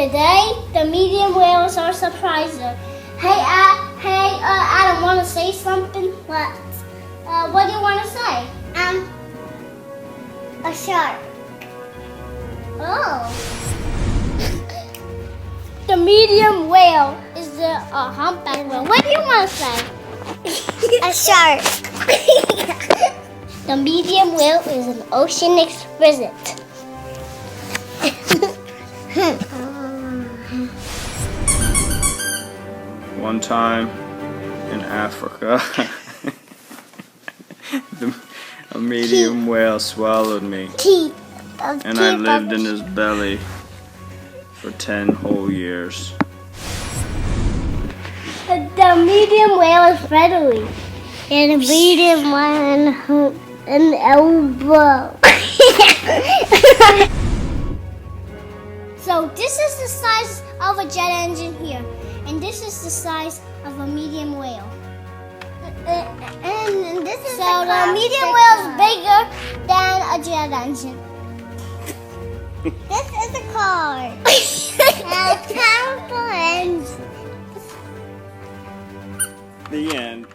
Today, the medium whales are surprising. Hey, Adam, want to say something? What do you want to say? A shark. Oh. The medium whale is the humpback whale. What do you want to say? A shark. The medium whale is an ocean exquisite. One time in Africa, a medium whale swallowed me, and I lived in his belly for 10 whole years. The medium whale is friendly, and the medium one an elbow. So this is the size of a jet engine here, and this is the size of a medium whale. And this is So the medium whale is bigger than a jet engine. This is a car. Now powerful engine. The end.